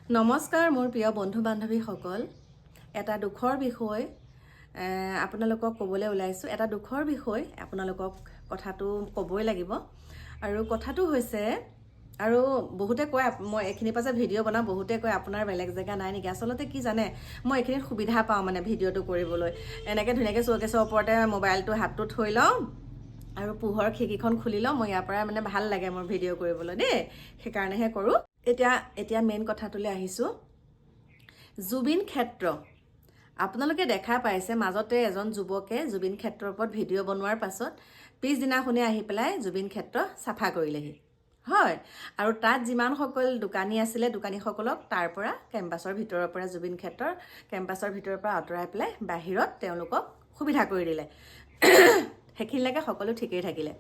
নমস্কাৰ মোৰ প্ৰিয় বন্ধু বান্ধৱীসকল এটা দুখৰ বিষয় আপোনালোকক ক'বলৈ ওলাইছোঁ এটা দুখৰ বিষয় আপোনালোকক কথাটো ক'বই লাগিব আৰু কথাটো হৈছে আৰু বহুতে কয় মই এইখিনিৰ পৰা যে ভিডিঅ' বনাওঁ বহুতে কয় আপোনাৰ বেলেগ জেগা নাই নেকি আচলতে কি জানে মই এইখিনিত সুবিধা পাওঁ মানে ভিডিঅ'টো কৰিবলৈ এনেকৈ ধুনীয়াকৈ শ্ব'কেছৰ ওপৰতে মোবাইলটো হাতটো থৈ লওঁ আৰু পোহৰ খিৰিকীখন খুলি লওঁ মই ইয়াৰ পৰা মানে ভাল লাগে মোৰ ভিডিঅ' কৰিবলৈ দেই সেইকাৰণেহে কৰোঁ এতিয়া মেইন কথাটোলৈ আহিছোঁ জুবিন ক্ষেত্ৰ আপোনালোকে দেখা পাইছে মাজতে এজন যুৱকে জুবিন ক্ষেত্ৰৰ ওপৰত ভিডিঅ' বনোৱাৰ পাছত পিছদিনাখনে আহি পেলাই জুবিন ক্ষেত্ৰ চাফা কৰিলেহি হয় আৰু তাত যিমানসকল দোকানী আছিলে দোকানীসকলক তাৰ পৰা কেম্পাছৰ ভিতৰৰ পৰা জুবিন ক্ষেত্ৰৰ কেম্পাছৰ ভিতৰৰ পৰা আঁতৰাই পেলাই বাহিৰত তেওঁলোকক সুবিধা কৰি দিলে সেইখিনিলৈকে সকলো ঠিকেই থাকিলে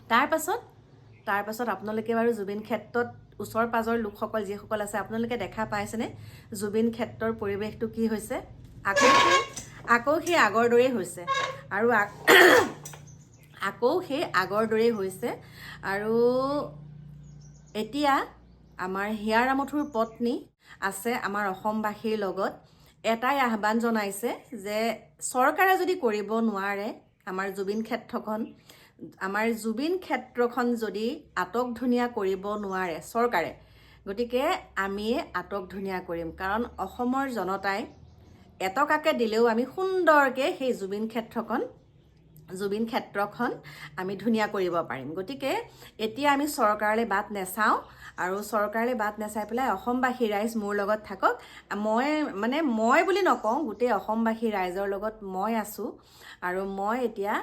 তাৰ পাছত আপোনালোকে বাৰু জুবিন ক্ষেত্ৰত ওচৰ পাজৰ লোকসকল যিসকল আছে আপোনালোকে দেখা পাইছেনে জুবিন ক্ষেত্ৰৰ পৰিৱেশটো কি হৈছে আকৌ সেই আগৰ দৰেই হৈছে আৰু আকৌ সেই আগৰ দৰেই হৈছে আৰু এতিয়া আমাৰ হিয়াৰ আমঠুৰ পত্নী আছে আমাৰ অসমবাসীৰ লগত এটাই আহ্বান জনাইছে যে চৰকাৰে যদি কৰিব নোৱাৰে আমাৰ জুবিন ক্ষেত্ৰখন যদি আটকধুনীয়া কৰিব নোৱাৰে চৰকাৰে গতিকে আমি আটকধুনীয়া কৰিম কাৰণ অসমৰ জনতাই এটকাকে দিলেও আমি সুন্দৰকৈ সেই জুবিন ক্ষেত্ৰখন আমি ধুনীয়া কৰিব পাৰিম গতিকে এতিয়া আমি চৰকাৰলৈ বাট নেচাওঁ আৰু চৰকাৰলৈ বাট নেচাই পেলাই অসমবাসী ৰাইজ মোৰ লগত থাকক মই বুলি নকওঁ গোটেই অসমবাসী ৰাইজৰ লগত মই আছোঁ আৰু মই এতিয়া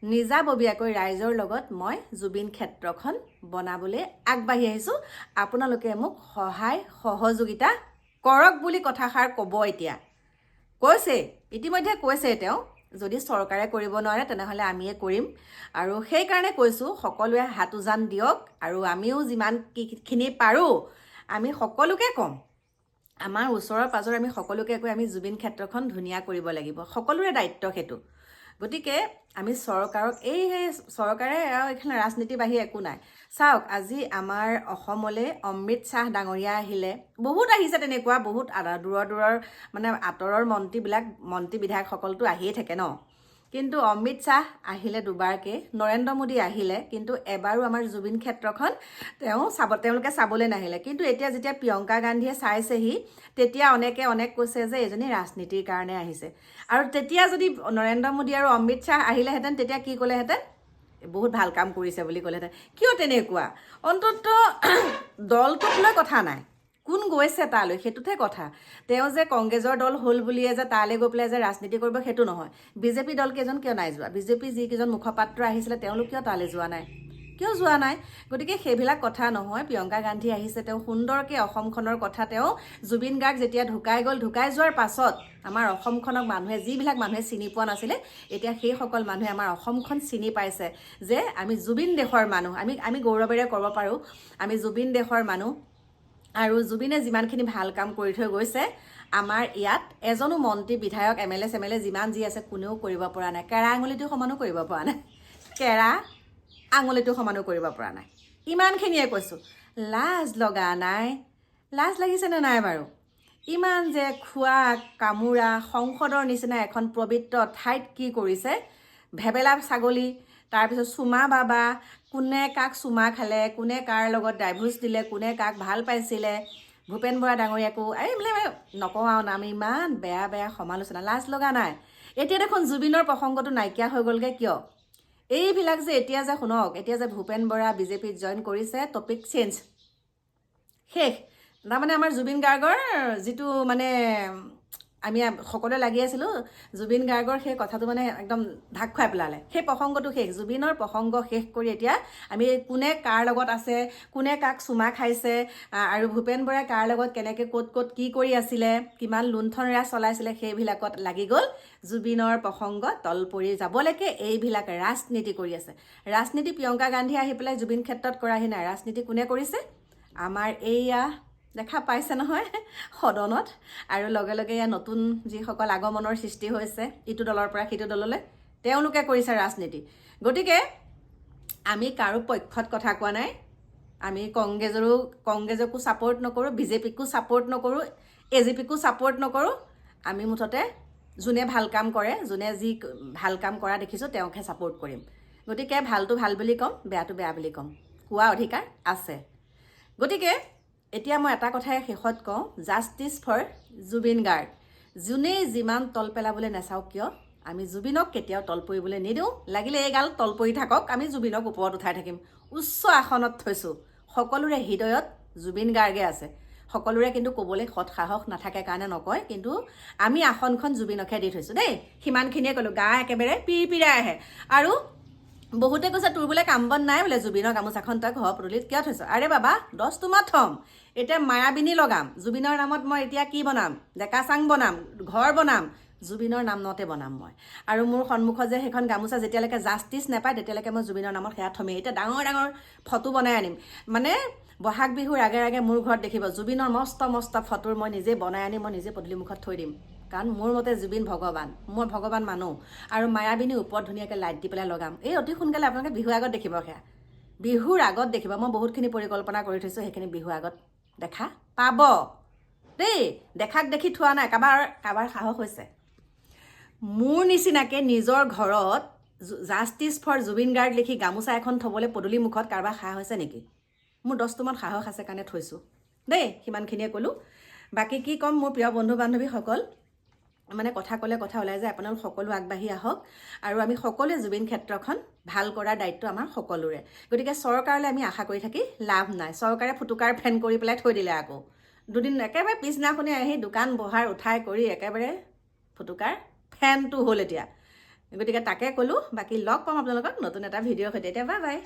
নিজাববীয়াকৈ ৰাইজৰ লগত মই জুবিন ক্ষেত্ৰখন বনাবলৈ আগবাঢ়ি আহিছোঁ আপোনালোকে মোক সহায় সহযোগিতা কৰক বুলি কথাষাৰ ক'ব এতিয়া ইতিমধ্যে কৈছে তেওঁ যদি চৰকাৰে কৰিব নোৱাৰে তেনেহ'লে আমিয়ে কৰিম আৰু সেইকাৰণে কৈছোঁ সকলোৱে হাত উজান দিয়ক আৰু আমিও যিমানখিনি পাৰোঁ আমি সকলোকে ক'ম আমাৰ ওচৰৰ পাজৰ আমি সকলোকে কৈ আমি জুবিন ক্ষেত্ৰখন ধুনীয়া কৰিব লাগিব সকলোৰে দায়িত্ব সেইটো গতিকে আমি চৰকাৰে এইখানে ৰাজনীতি বাহিৰে একো নাই চাওক আজি আমাৰ অসমলৈ অমৃত শ্বাহ ডাঙৰীয়া আহিলে বহুত আহিছে তেনেকুৱা বহুত দূৰৰ মানে আঁতৰৰ মন্ত্ৰী বিধায়কসকলতো আহিয়ে থাকে ন কিন্তু অমৃত শ্বাহ আহিলে দুবাৰকৈ নৰেন্দ্ৰ মোদী আহিলে কিন্তু এবাৰো আমাৰ জুবিন ক্ষেত্ৰখন তেওঁলোকে চাবলৈ নাহিলে কিন্তু এতিয়া যেতিয়া প্ৰিয়ংকা গান্ধীয়ে চাইছেহি তেতিয়া অনেক কৈছে যে এইজনী ৰাজনীতিৰ কাৰণে আহিছে আৰু তেতিয়া যদি নৰেন্দ্ৰ মোদী আৰু অমৃত শ্বাহ আহিলেহেঁতেন তেতিয়া কি ক'লেহেঁতেন বহুত ভাল কাম কৰিছে বুলি ক'লেহেঁতেন কিয় তেনেকুৱা অন্ততঃ দলটোক লৈ কথা নাই কোন গৈছে তালৈ সেইটোতহে কথা তেওঁ যে কংগ্ৰেছৰ দল হ'ল বুলিয়ে যে তালৈ গৈ পেলাই যে ৰাজনীতি কৰিব সেইটো নহয় বিজেপি দল কেইজন কিয় নাই যোৱা বিজেপি যিকেইজন মুখপাত্ৰ আহিছিলে তেওঁলোক কিয় তালৈ যোৱা নাই গতিকে সেইবিলাক কথা নহয় প্ৰিয়ংকা গান্ধী আহিছে তেওঁ সুন্দৰকৈ অসমখনৰ কথা তেওঁ জুবিন গাৰ্গ যেতিয়া ঢুকাই যোৱাৰ পাছত আমাৰ অসমখনক যিবিলাক মানুহে চিনি পোৱা নাছিলে এতিয়া সেইসকল মানুহে আমাৰ অসমখন চিনি পাইছে যে আমি জুবিন দেশৰ মানুহ আমি গৌৰৱেৰে ক'ব পাৰোঁ আমি জুবিন দেশৰ মানুহ আৰু জুবিনে যিমানখিনি ভাল কাম কৰি থৈ গৈছে আমাৰ ইয়াত এজনো মন্ত্ৰী বিধায়ক MLA চেমেলে যিমান যি আছে কোনেও কৰিব পৰা নাই কেৰা আঙুলিটো সমানো কৰিব পৰা নাই ইমানখিনিয়ে কৈছোঁ লাজ লগা নাই লাজ লাগিছেনে নাই বাৰু ইমান যে খোৱা কামোৰা সংসদৰ নিচিনা এখন পবিত্ৰ ঠাইত কি কৰিছে ভেবেলা ছাগলী তাৰপিছত চুমা বাবা কোনে কাক চুমা খালে কোনে কাৰ লগত ডাইভোৰ্চ দিলে কোনে কাক ভাল পাইছিলে ভূপেন বৰা ডাঙৰীয়াকো এইবিলাক নকওঁ আৰু নাম ইমান বেয়া সমালোচনা লাজ লগা নাই এতিয়া দেখোন জুবিনৰ প্ৰসংগটো নাইকিয়া হৈ গ'লগৈ কিয় এইবিলাক যে এতিয়া যে ভূপেন বৰা বিজেপিত জইন কৰিছে টপিক চেঞ্জ শেষ তাৰমানে আমাৰ জুবিন গাৰ্গৰ যিটো মানে আমি সকলোৱে লাগি আছিলোঁ জুবিন গাৰ্গৰ সেই কথাটো মানে একদম ঢাক খুৱাই পেলালে সেই প্ৰসংগটো শেষ জুবিনৰ প্ৰসংগ শেষ কৰি এতিয়া আমি কোনে কাৰ লগত আছে কোনে কাক চুমা খাইছে আৰু ভূপেন বৰাই কাৰ লগত কেনেকৈ ক'ত কি কৰি আছিলে কিমান লুণ্ঠনৰা চলাইছিলে সেইবিলাকত লাগি গ'ল জুবিনৰ প্ৰসংগ তল পৰি যাবলৈকে এইবিলাক ৰাজনীতি কৰি আছে ৰাজনীতি প্ৰিয়ংকা গান্ধী আহি পেলাই জুবিন ক্ষেত্ৰত কৰাহি নাই ৰাজনীতি কোনে কৰিছে আমাৰ এইয়া দেখা পাইছে নহয় সদনত আৰু লগে লগে ইয়াৰ নতুন যিসকল আগমনৰ সৃষ্টি হৈছে ইটো দলৰ পৰা সিটো দললৈ তেওঁলোকে কৰিছে ৰাজনীতি গতিকে আমি কাৰো পক্ষত কথা কোৱা নাই আমি কংগ্ৰেছকো ছাপোৰ্ট নকৰোঁ, বিজেপিকো ছাপোৰ্ট নকৰোঁ, এজিপিকো ছাপোৰ্ট নকৰোঁ। আমি মুঠতে যোনে ভাল কাম কৰে, যোনে যি ভাল কাম কৰা দেখিছোঁ তেওঁকহে ছাপোৰ্ট কৰিম। গতিকে ভালটো ভাল বুলি ক'ম, বেয়াটো বেয়া বুলি ক'ম, কোৱা অধিকাৰ আছে। গতিকে এতিয়া মই এটা কথাই শেষত কওঁ, জাষ্টিছ ফৰ জুবিন গাৰ্গ। যোনেই যিমান তল পেলাবলৈ নাচাওক কিয়, আমি জুবিনক কেতিয়াও তল পৰিবলৈ নিদিওঁ। লাগিলে এইগাল তল পৰি থাকক, আমি জুবিনক ওপৰত উঠাই থাকিম। উচ্চ আসনত থৈছোঁ। সকলোৰে হৃদয়ত জুবিন গাৰ্গে আছে। সকলোৰে কিন্তু ক'বলৈ সৎসাহস নাথাকে কাৰণে নকয়, কিন্তু আমি আসনখন জুবিনকহে দি থৈছোঁ দেই। সিমানখিনিয়ে ক'লোঁ, গা একেবাৰে পিৰপিৰাই আহে। আৰু বহুতে কৈছে তোৰ বোলে কাম বন নাই বোলে, জুবিনৰ গামোচাখন তই ঘৰৰ পদূলিত কিয় থৈছ? আৰে বাবা, 10 টোমত থ'ম, এতিয়া মায়াবিনী লগাম, জুবিনৰ নামত মই এতিয়া কি বনাম, ডেকা চাং বনাম, ঘৰ বনাম, জুবিনৰ নামতে বনাম মই। আৰু মোৰ সন্মুখত যে সেইখন গামোচা যেতিয়ালৈকে জাষ্টিছ নাপায় তেতিয়ালৈকে মই জুবিনৰ নামত সেয়া থমেই। এতিয়া ডাঙৰ ডাঙৰ ফটো বনাই আনিম, মানে বহাগ বিহুৰ আগে আগে মোৰ ঘৰত দেখিব জুবিনৰ মস্ত মস্ত ফটোৰ মই নিজে বনাই আনি মই নিজে পদূলি মুখত থৈ দিম। কাৰণ মোৰ মতে জুবিন ভগৱান, মই ভগৱান মানুহ। আৰু মায়াবিনী ওপৰত ধুনীয়াকৈ লাইট দি পেলাই লগাম। এই অতি সোনকালে আপোনালোকে বিহুৰ আগত দেখিব, সেয়া বিহুৰ আগত দেখিব। মই বহুতখিনি পৰিকল্পনা কৰি থৈছোঁ, সেইখিনি বিহুৰ আগত দেখা পাব দেই। দেখাক দেখি থোৱা নাই, কাৰোবাৰ সাহস হৈছে। মোৰ নিচিনাকৈ নিজৰ ঘৰত জাষ্টিছ ফৰ জুবিন গাৰ্গ লিখি গামোচা এখন থ'বলৈ পদূলি মুখত কাৰোবাৰ সাহস হৈছে নেকি? মোৰ 10 টোমত সাহস আছে কাৰণে থৈছোঁ দেই। সিমানখিনিয়ে ক'লোঁ। বাকী কি ক'ম, মোৰ প্ৰিয় বন্ধু বান্ধৱীসকল, মানে কথা ক'লে কথা ওলাই যায়। আপোনালোক সকলো আগবাঢ়ি আহক আৰু আমি সকলোৱে জুবিন ক্ষেত্ৰখন ভাল কৰাৰ দায়িত্ব আমাৰ সকলোৰে। গতিকে চৰকাৰলৈ আমি আশা কৰি থাকি লাভ নাই। চৰকাৰে ফুটুকাৰ ফেন কৰি পেলাই থৈ দিলে। আকৌ দুদিন একেবাৰে পিছদিনাখনি আহি দোকান বহাৰ উঠাই কৰি একেবাৰে ফুটুকাৰ ফেনটো হ'ল এতিয়া। গতিকে তাকে ক'লোঁ। বাকী লগ পাম আপোনালোকক নতুন এটা ভিডিঅ'ৰ সৈতে। এতিয়া বাই বাই।